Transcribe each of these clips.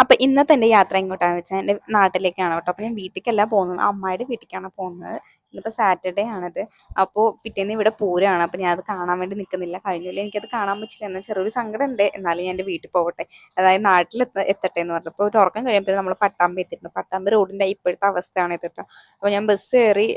അപ്പോൾ ഇന്നത്തെ എൻ്റെ യാത്ര എങ്ങോട്ടാണെന്ന് വെച്ചാൽ എൻ്റെ നാട്ടിലേക്കാണ് കേട്ടോ. അപ്പോൾ ഞാൻ വീട്ടിലേക്കല്ല പോകുന്നത്, അമ്മായിയുടെ വീട്ടിലേക്കാണ് പോകുന്നത്. ഇന്നിപ്പോൾ സാറ്റർഡേ ആണത്. അപ്പോൾ പിറ്റേന്ന് ഇവിടെ പൂരമാണ്. അപ്പോൾ ഞാനത് കാണാൻ വേണ്ടി നിൽക്കുന്നില്ല. കഴിഞ്ഞില്ല, എനിക്കത് കാണാൻ പറ്റില്ല. എന്നാൽ ചെറിയൊരു സങ്കടം ഉണ്ട്. എന്നാലും ഞാൻ എൻ്റെ വീട്ടിൽ പോകട്ടെ, അതായത് നാട്ടിൽ എത്തട്ടെ എന്ന് പറഞ്ഞപ്പോൾ ഒരു ഉറക്കം കഴിയുമ്പോൾ നമ്മൾ പട്ടാമ്പി എത്തിയിട്ടുണ്ട്. പട്ടാമ്പി റോഡിൻ്റെ ഇപ്പോഴത്തെ അവസ്ഥയാണ് എത്തിട്ടോ. അപ്പോൾ ഞാൻ ബസ് കയറി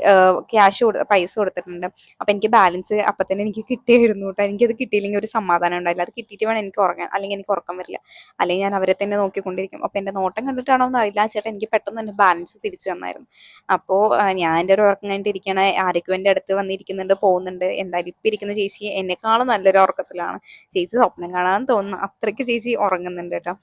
പൈസ കൊടുത്തിട്ടുണ്ട്. അപ്പോൾ എനിക്ക് ബാലൻസ് അപ്പം തന്നെ എനിക്ക് കിട്ടിയായിരുന്നു കേട്ടോ. എനിക്കത് കിട്ടിയില്ലെങ്കിൽ ഒരു സമാധാനം ഉണ്ടായില്ല. അത് കിട്ടിയിട്ട് വേണം എനിക്ക് ഉറങ്ങാൻ, അല്ലെങ്കിൽ എനിക്ക് ഉറക്കം വരില്ല. അല്ലെങ്കിൽ ഞാൻ അവരെ തന്നെ നോക്കിക്കൊണ്ടിരിക്കും. അപ്പോൾ എൻ്റെ നോട്ടം കണ്ടിട്ടാണോ എന്ന് അറിയില്ല, ചേട്ടൻ എനിക്ക് പെട്ടെന്ന് തന്നെ ബാലൻസ് തിരിച്ചു തന്നായിരുന്നു. അപ്പോൾ ഞാൻ എൻ്റെ ഒരു ഉറക്കം കഴിഞ്ഞിട്ട് ഇരിക്കണ ആരൊക്കെ എൻ്റെ അടുത്ത് വന്നിരിക്കുന്നുണ്ട്, പോകുന്നുണ്ട്. എന്തായാലും ഇപ്പം ഇരിക്കുന്ന ചേച്ചി എന്നെക്കാളും നല്ലൊരു ഉറക്കത്തിലാണ്. ചേച്ചി സ്വപ്നം കാണാൻ തോന്നുന്നു, അത്രയ്ക്ക് ചേച്ചി ഉറങ്ങുന്നുണ്ട് കേട്ടോ.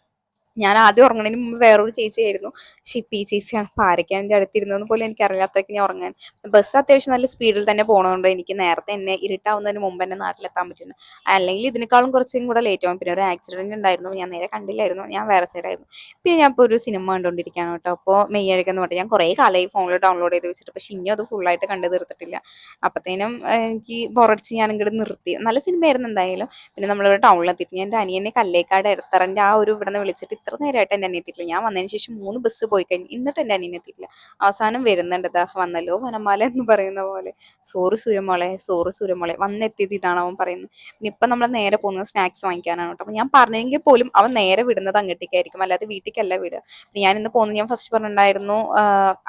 ഞാൻ ആദ്യം ഉറങ്ങുന്നതിന് മുമ്പ് വേറൊരു ചേച്ചിയായിരുന്നു, പക്ഷെ ഇപ്പം ഈ ചേച്ചിയാണ്. അപ്പോൾ ആരൊക്കെയാണ് എൻ്റെ അടുത്തിരുന്നതെന്ന് പോലും എനിക്കറിയില്ല. അത്രയ്ക്ക് ഞാൻ ഉറങ്ങാൻ. ബസ് അത്യാവശ്യം നല്ല സ്പീഡിൽ തന്നെ പോകണതുകൊണ്ട് എനിക്ക് നേരത്തെ തന്നെ ഇരുട്ടാവുന്നതിന് മുമ്പ് തന്നെ നാട്ടിലെത്താൻ പറ്റുന്നു. അല്ലെങ്കിൽ ഇതിനേക്കാളും കുറച്ചും കൂടെ ലേറ്റ് ആവും. പിന്നെ ഒരു ആക്സിഡൻറ്റ് ഉണ്ടായിരുന്നു, ഞാൻ നേരെ കണ്ടില്ലായിരുന്നു, ഞാൻ വേറെ സൈഡായിരുന്നു. പിന്നെ ഞാൻ ഇപ്പോൾ ഒരു സിനിമ കണ്ടുകൊണ്ടിരിക്കുകയാണ് കേട്ടോ. അപ്പോൾ മെയ്യഴകെന്ന് പറഞ്ഞാൽ ഞാൻ കുറേ കാലമായി ഫോണിൽ ഡൗൺലോഡ് ചെയ്ത് വെച്ചിട്ട്, പക്ഷേ ഇനിയും അത് ഫുള്ളായിട്ട് കണ്ടു തീർത്തിട്ടില്ല. അപ്പോഴത്തേനും എനിക്ക് ബോറടിച്ച് ഞാൻ ഇങ്ങോട്ട് നിർത്തി. നല്ല സിനിമയായിരുന്നു എന്തായാലും. പിന്നെ നമ്മളിവിടെ ടൗണിലെത്തിയിട്ട് ഞാൻ എൻ്റെ അനിയനെ കല്ലേക്കാട് എടത്തറൻ്റെ ആ ഒരു ഇവിടെ നിന്ന് വിളിച്ചിട്ട് ഇത്ര നേരമായിട്ട് എൻ്റെ അനിയൻ എത്തിയിട്ടില്ല. ഞാൻ വന്നതിന് ശേഷം 3 ബസ് പോയി കഴിഞ്ഞു, എന്നിട്ട് എൻ്റെ അനിയൻ എത്തിയിട്ടില്ല. അവസാനം വരുന്നുണ്ട്, ദാ വന്നല്ലോ വനമാല എന്ന് പറയുന്ന പോലെ. സോറി സൂര്യമോളെ, സോറി സൂര്യമോളെ, വന്നെത്തിയത് ഇതാണ് അവൻ പറയുന്നത്. പിന്നെ ഇപ്പം നമ്മൾ നേരെ പോകുന്നത് സ്നാക്സ് വാങ്ങിക്കാനാണ് കേട്ടോ. അപ്പോൾ ഞാൻ പറഞ്ഞെങ്കിൽ പോലും അവൻ നേരെ വിടുന്നത് അങ്ങോട്ടേക്കായിരിക്കും, അല്ലാതെ വീട്ടിലേക്കല്ല വിടുക. ഞാൻ ഇന്ന് പോകുന്നത്, ഞാൻ ഫസ്റ്റ് പറഞ്ഞിട്ടുണ്ടായിരുന്നു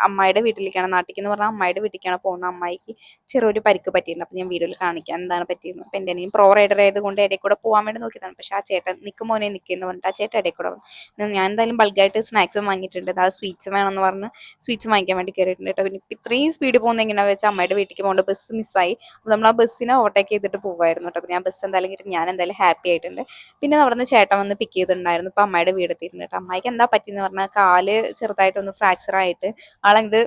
അമ്മായിയുടെ വീട്ടിലേക്കാണ്, നാട്ടിലേക്ക് എന്ന് പറഞ്ഞാൽ അമ്മായിയുടെ വീട്ടിലേക്കാണ് പോകുന്നത്. അമ്മായിക്ക് ചെറിയൊരു പരിക്ക് പറ്റിയിട്ടുണ്ട്. അപ്പോൾ ഞാൻ വീഡിയോയിൽ കാണിക്കാം എന്താണ് പറ്റിയത്. അപ്പോൾ എൻ്റെ അനിയൻ പ്രോ റൈഡർ ആയതുകൊണ്ട് ഇടയിൽ കൂടെ പോകാൻ വേണ്ടി നോക്കിയതാണ്. പക്ഷേ ആ ചേട്ടൻ നിൽക്കും മോനെ നിൽക്കുമെന്ന് പറഞ്ഞിട്ട് ആ ചേട്ടൻ ഇടയിൽ കൂടെ ഞാൻ എന്തായാലും ബൾക്കായിട്ട് സ്നാക്സും വാങ്ങിയിട്ടുണ്ട്. ആ സ്വീറ്റ്സ് വേണമെന്ന് പറഞ്ഞ് സ്വീറ്റ്സ് വാങ്ങിക്കാൻ വേണ്ടി കയറിയിട്ടുണ്ട് കേട്ടോ. പിന്നെ ഇത്രയും സ്പീഡ് പോകുന്നത് എങ്ങനെയാണെന്ന് വെച്ചാൽ അമ്മയുടെ വീട്ടിലേക്ക് പോകുമ്പോൾ ബസ് മിസ്സായി. അപ്പോൾ നമ്മൾ ആ ബസ്സിനെ ഓവർടേക്ക് ചെയ്തിട്ട് പോകുമായിരുന്നു കേട്ടോ. അപ്പോൾ ഞാൻ ബസ് എന്തായാലും കിട്ടി, ഞാൻ എന്തായാലും ഹാപ്പി ആയിട്ടുണ്ട്. പിന്നെ അവിടെ നിന്ന് ചേട്ടൻ വന്ന് പിക്ക് ചെയ്തിട്ടുണ്ടായിരുന്നു. ഇപ്പോൾ അമ്മയുടെ വീട് എത്തിയിട്ടുണ്ട് കേട്ടോ. അമ്മായിക്ക് എന്താ പറ്റിയെന്ന് പറഞ്ഞാൽ കാല് ചെറുതായിട്ടൊന്ന് ഫ്രാക്ചർ ആയിട്ട് ആളങ്ങോട്ട്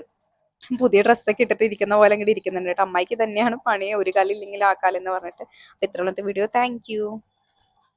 പുതിയ ഡ്രസ്സൊക്കെ ഇട്ടിട്ട് ഇരിക്കുന്ന പോലെ അങ്ങോട്ട് ഇരിക്കുന്നുണ്ട് കേട്ടോ. അമ്മായിക്ക് തന്നെയാണ് പണി, ഒരു കാലില്ലെങ്കിൽ ആ കാലെന്ന് പറഞ്ഞിട്ട്. അപ്പോൾ ഇത്രയുള്ളത്തെ വീഡിയോ. Thank you.